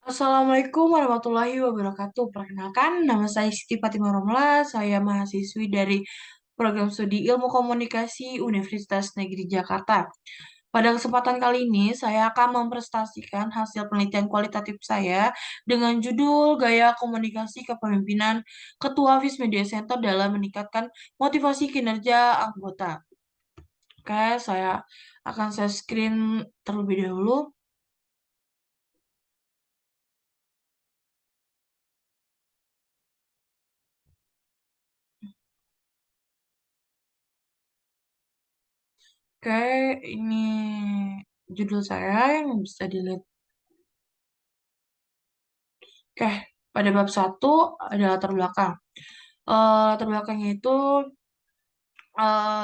Assalamualaikum warahmatullahi wabarakatuh. Perkenalkan, nama saya Siti Fatimah Romla. Saya mahasiswi dari Program Studi Ilmu Komunikasi Universitas Negeri Jakarta. Pada kesempatan kali ini, saya akan mempresentasikan hasil penelitian kualitatif saya dengan judul Gaya Komunikasi Kepemimpinan Ketua Vis Media Center dalam meningkatkan motivasi kinerja anggota. Oke, saya akan share screen terlebih dahulu. Oke, ini judul saya yang bisa dilihat. Oke, pada bab satu ada latar belakang. Latar belakangnya itu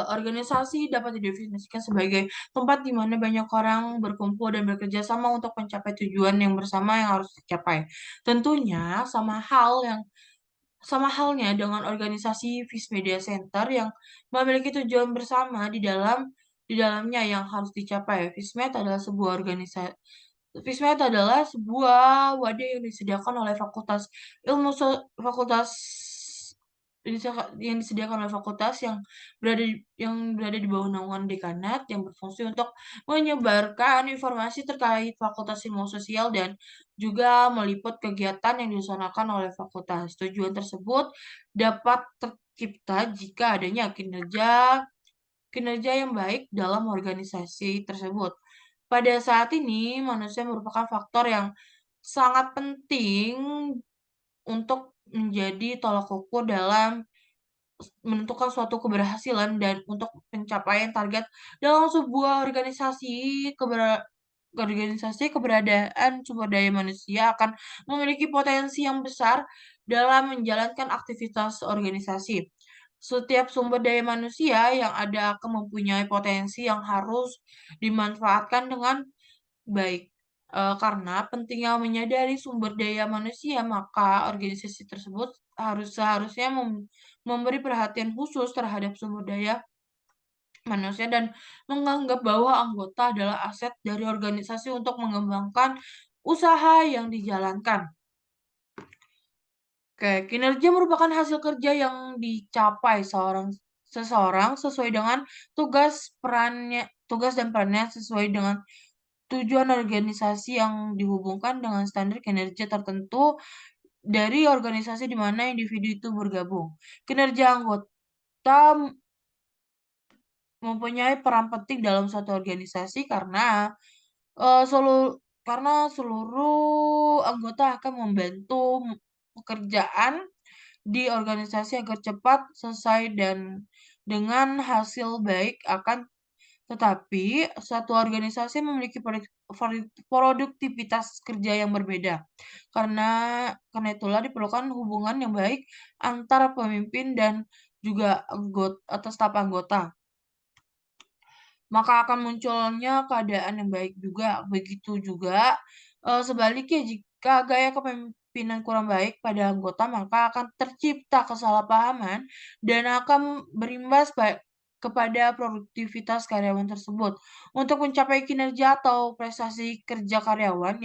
organisasi dapat didefinisikan sebagai tempat di mana banyak orang berkumpul dan bekerja sama untuk mencapai tujuan yang bersama yang harus dicapai. Tentunya sama halnya dengan organisasi Vis Media Center yang memiliki tujuan bersama di dalamnya yang harus dicapai. Vismed adalah sebuah wadah yang disediakan oleh fakultas yang disediakan oleh fakultas yang berada di bawah naungan dekanat yang berfungsi untuk menyebarkan informasi terkait Fakultas Ilmu Sosial dan juga meliput kegiatan yang dilaksanakan oleh fakultas. Tujuan tersebut dapat tercipta jika adanya kinerja yang baik dalam organisasi tersebut. Pada saat ini, manusia merupakan faktor yang sangat penting untuk menjadi tolak ukur dalam menentukan suatu keberhasilan dan untuk pencapaian target dalam sebuah organisasi keberadaan sumber daya manusia akan memiliki potensi yang besar dalam menjalankan aktivitas organisasi. Setiap sumber daya manusia yang ada akan mempunyai potensi yang harus dimanfaatkan dengan baik. Karena pentingnya menyadari sumber daya manusia, maka organisasi tersebut seharusnya memberi perhatian khusus terhadap sumber daya manusia dan menganggap bahwa anggota adalah aset dari organisasi untuk mengembangkan usaha yang dijalankan. Oke, kinerja merupakan hasil kerja yang dicapai seseorang sesuai dengan tugas dan perannya sesuai dengan tujuan organisasi yang dihubungkan dengan standar kinerja tertentu dari organisasi di mana individu itu bergabung. Kinerja anggota mempunyai peran penting dalam suatu organisasi karena eee, selu seluruh anggota akan membantu pekerjaan di organisasi agar cepat selesai dan dengan hasil baik tetapi suatu organisasi memiliki produktivitas kerja yang berbeda. Karena itulah diperlukan hubungan yang baik antara pemimpin dan juga atau staf anggota. Maka akan munculnya keadaan yang baik juga. Begitu juga, sebaliknya jika gaya kepemimpinan kurang baik pada anggota, maka akan tercipta kesalahpahaman dan akan berimbas kepada produktivitas karyawan tersebut. Untuk mencapai kinerja atau prestasi kerja karyawan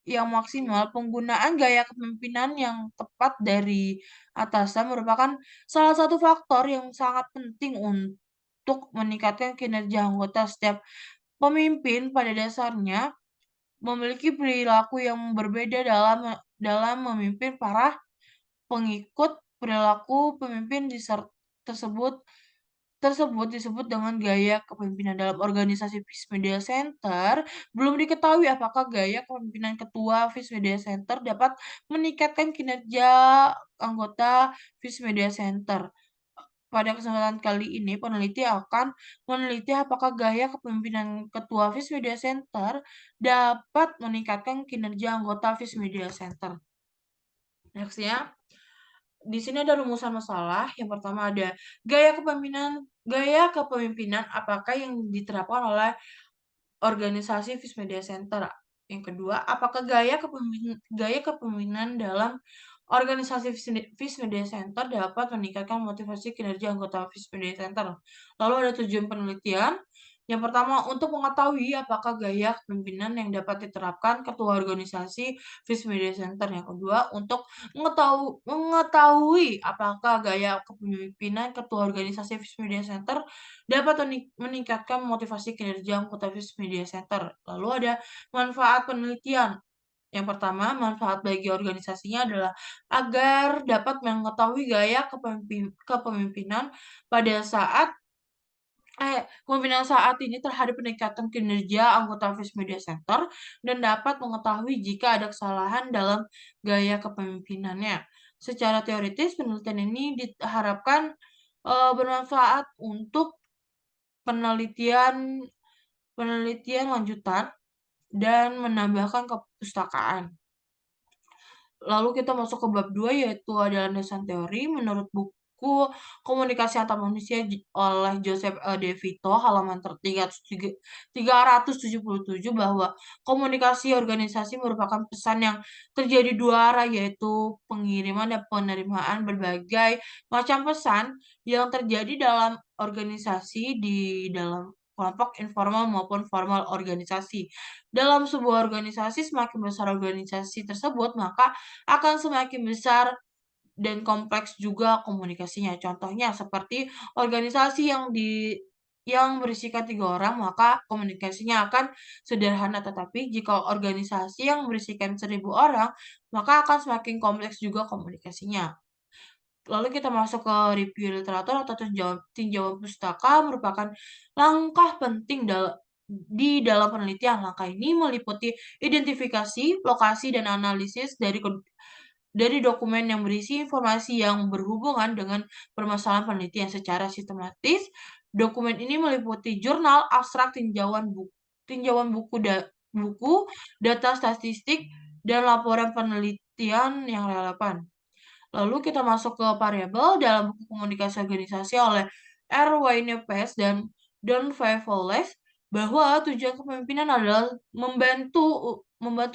yang maksimal, penggunaan gaya kepemimpinan yang tepat dari atasan merupakan salah satu faktor yang sangat penting untuk meningkatkan kinerja anggota. Setiap pemimpin pada dasarnya memiliki perilaku yang berbeda dalam memimpin para pengikut. Perilaku pemimpin tersebut tersebut disebut dengan gaya kepemimpinan. Dalam organisasi Vis Media Center, belum diketahui apakah gaya kepemimpinan ketua Vis Media Center dapat meningkatkan kinerja anggota Vis Media Center. Pada kesempatan kali ini, peneliti akan meneliti apakah gaya kepemimpinan ketua Vis Media Center dapat meningkatkan kinerja anggota Vis Media Center. Nextnya, di sini ada rumusan masalah. Yang pertama ada gaya kepemimpinan apakah yang diterapkan oleh organisasi Vis Media Center. Yang kedua, apakah gaya kepemimpinan dalam organisasi Vis Media Center dapat meningkatkan motivasi kinerja anggota Vis Media Center. Lalu ada tujuan penelitian. Yang pertama, untuk mengetahui apakah gaya kepemimpinan yang dapat diterapkan ketua organisasi Fish Media Center. Yang kedua, untuk mengetahui apakah gaya kepemimpinan ketua organisasi Fish Media Center dapat meningkatkan motivasi kinerja anggota Fish Media Center. Lalu ada manfaat penelitian. Yang pertama, manfaat bagi organisasinya adalah agar dapat mengetahui gaya kepemimpinan pada saat kepemimpinan saat ini terhadap peningkatan kinerja anggota Fish Media Center dan dapat mengetahui jika ada kesalahan dalam gaya kepemimpinannya. Secara teoritis, penelitian ini diharapkan bermanfaat untuk penelitian penelitian lanjutan dan menambahkan kepustakaan. Lalu kita masuk ke bab 2 yaitu ada landasan teori. Menurut buku Komunikasi Antar Manusia oleh Joseph De Vito halaman 377 bahwa komunikasi organisasi merupakan pesan yang terjadi dua arah, yaitu pengiriman dan penerimaan berbagai macam pesan yang terjadi dalam organisasi di dalam kelompok informal maupun formal organisasi. Dalam sebuah organisasi, semakin besar organisasi tersebut, maka akan semakin besar dan kompleks juga komunikasinya. Contohnya seperti organisasi yang berisikan 3 orang, maka komunikasinya akan sederhana. Tetapi jika organisasi yang berisikan 1.000 orang, maka akan semakin kompleks juga komunikasinya. Lalu kita masuk ke review literatur atau tinjauan pustaka merupakan langkah penting di dalam penelitian. Langkah ini meliputi identifikasi, lokasi, dan analisis dari dokumen yang berisi informasi yang berhubungan dengan permasalahan penelitian secara sistematis. Dokumen ini meliputi jurnal, abstrak, tinjauan buku, data statistik, dan laporan penelitian yang relevan. Lalu kita masuk ke variabel dalam buku komunikasi organisasi oleh R. Wayne Pes dan Don Favoles bahwa tujuan kepemimpinan adalah membantu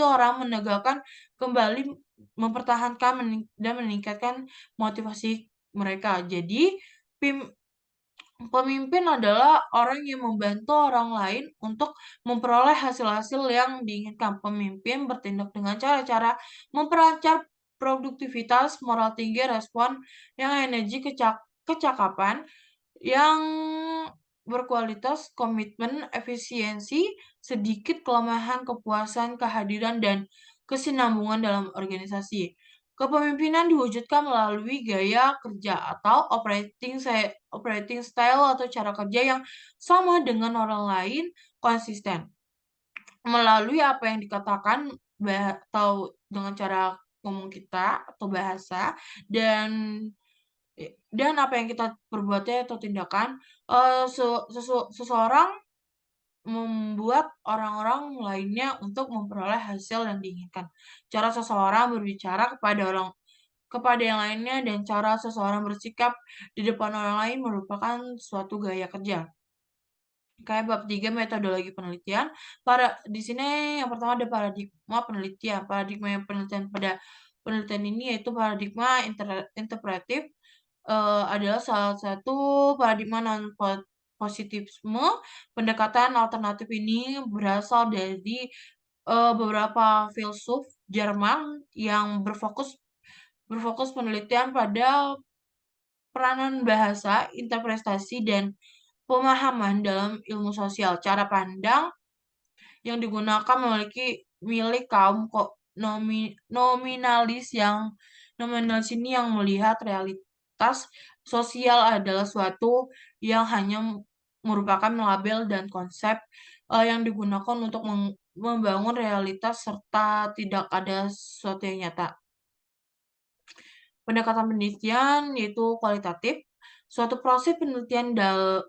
orang menegakkan kembali, mempertahankan dan meningkatkan motivasi mereka. Jadi pemimpin adalah orang yang membantu orang lain untuk memperoleh hasil-hasil yang diinginkan. Pemimpin bertindak dengan cara-cara memperancar produktivitas, moral tinggi, respon yang energi, kecakapan, yang berkualitas, komitmen, efisiensi, sedikit kelemahan, kepuasan, kehadiran, dan kesinambungan dalam organisasi. Kepemimpinan diwujudkan melalui gaya kerja atau operating style atau cara kerja yang sama dengan orang lain, konsisten. Melalui apa yang dikatakan atau dengan cara ngomong kita atau bahasa dan apa yang kita perbuatnya atau tindakan, seseorang membuat orang-orang lainnya untuk memperoleh hasil yang diinginkan. Cara seseorang berbicara kepada yang lainnya dan cara seseorang bersikap di depan orang lain merupakan suatu gaya kerja. Kayak bab 3 metodologi penelitian. Di sini yang pertama ada paradigma penelitian. Paradigma yang penelitian ini yaitu paradigma interpretif, adalah salah satu paradigma non-positivisme. Pendekatan alternatif ini berasal dari beberapa filsuf Jerman yang berfokus penelitian pada peranan bahasa, interpretasi, dan pemahaman dalam ilmu sosial. Cara pandang yang digunakan milik kaum nominalis ini yang melihat realitas sosial adalah suatu yang hanya merupakan label dan konsep yang digunakan untuk membangun realitas serta tidak ada sesuatu yang nyata. Pendekatan penelitian yaitu kualitatif, suatu proses penelitian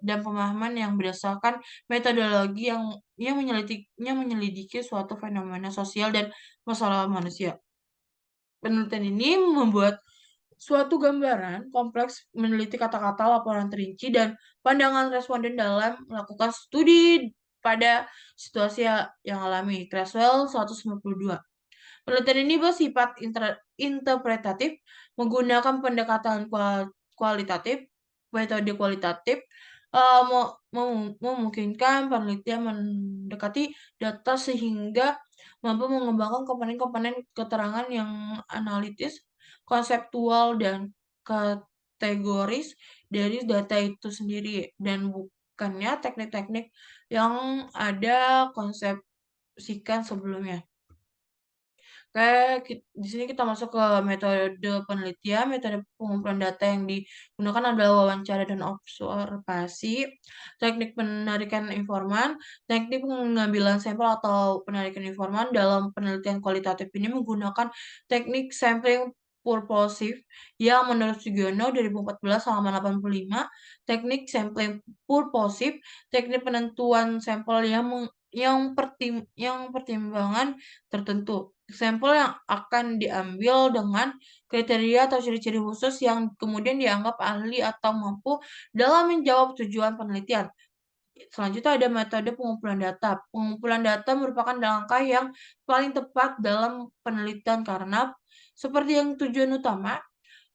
dan pemahaman yang berdasarkan metodologi yang menyelidiki suatu fenomena sosial dan masalah manusia. Penelitian ini membuat suatu gambaran kompleks, meneliti kata-kata, laporan terinci, dan pandangan responden dalam melakukan studi pada situasi yang alami. Creswell 192. Penelitian ini bersifat interpretatif, menggunakan pendekatan kualitatif, metode kualitatif, Memungkinkan penelitian mendekati data sehingga mampu mengembangkan komponen-komponen keterangan yang analitis, konseptual, dan kategoris dari data itu sendiri, dan bukannya teknik-teknik yang ada konsepsikan sebelumnya. Oke, di sini kita masuk ke metode penelitian. Metode pengumpulan data yang digunakan adalah wawancara dan observasi, teknik penarikan informan, teknik pengambilan sampel atau penarikan informan. Dalam penelitian kualitatif ini menggunakan teknik sampling purposive yang menurut Sugiono 2014 halaman 85, teknik sampling purposive, teknik penentuan sampel yang pertimbangan tertentu. Sampel yang akan diambil dengan kriteria atau ciri-ciri khusus yang kemudian dianggap ahli atau mampu dalam menjawab tujuan penelitian. Selanjutnya ada metode pengumpulan data. Pengumpulan data merupakan langkah yang paling tepat dalam penelitian karena seperti yang tujuan utama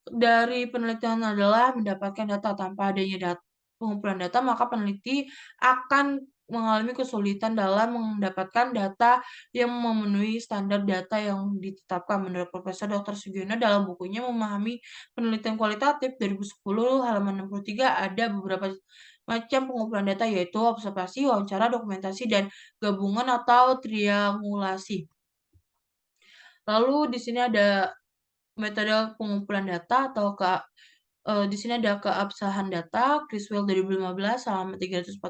dari penelitian adalah mendapatkan data. Tanpa adanya pengumpulan data, maka peneliti akan mengalami kesulitan dalam mendapatkan data yang memenuhi standar data yang ditetapkan. Menurut Profesor Dr. Sugiono dalam bukunya Memahami Penelitian Kualitatif 2010 halaman 63 ada beberapa macam pengumpulan data yaitu observasi, wawancara, dokumentasi, dan gabungan atau triangulasi. Lalu di sini ada metode pengumpulan data atau di sini ada keabsahan data. Criswell 2015 halaman 347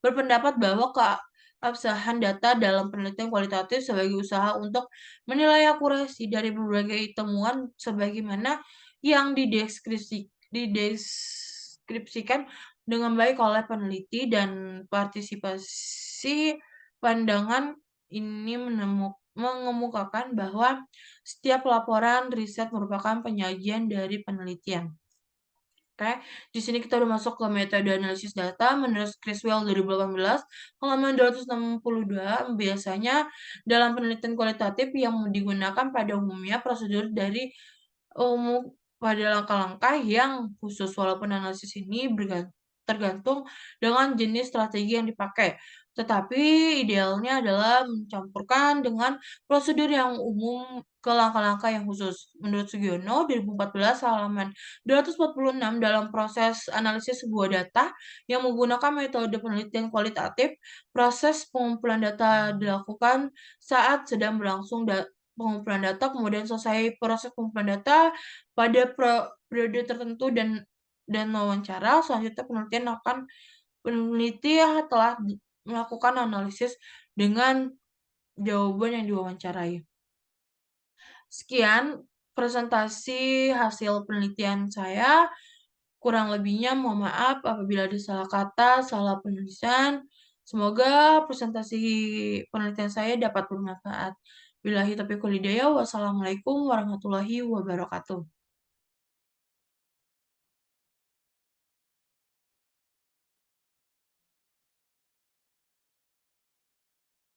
berpendapat bahwa keabsahan data dalam penelitian kualitatif sebagai usaha untuk menilai akurasi dari berbagai temuan sebagaimana yang dideskripsikan dengan baik oleh peneliti dan partisipasi. Pandangan ini mengemukakan bahwa setiap laporan riset merupakan penyajian dari penelitian. Oke, di sini kita udah masuk ke metode analisis data. Menurut Criswell 2018, halaman 262, biasanya dalam penelitian kualitatif yang digunakan pada umumnya prosedur dari umum pada langkah-langkah yang khusus, walaupun analisis ini tergantung dengan jenis strategi yang dipakai. Tetapi idealnya adalah mencampurkan dengan prosedur yang umum ke langkah-langkah yang khusus. Menurut Sugiono 2014 halaman 246 dalam proses analisis sebuah data yang menggunakan metode penelitian kualitatif, proses pengumpulan data dilakukan saat sedang berlangsung pengumpulan data, kemudian selesai proses pengumpulan data pada periode tertentu dan wawancara. Selanjutnya peneliti telah melakukan analisis dengan jawaban yang diwawancarai. Sekian presentasi hasil penelitian saya. Kurang lebihnya mohon maaf apabila ada salah kata, salah penulisan. Semoga presentasi penelitian saya dapat bermanfaat. Billahi taufiq wal hidayah. Wassalamualaikum warahmatullahi wabarakatuh.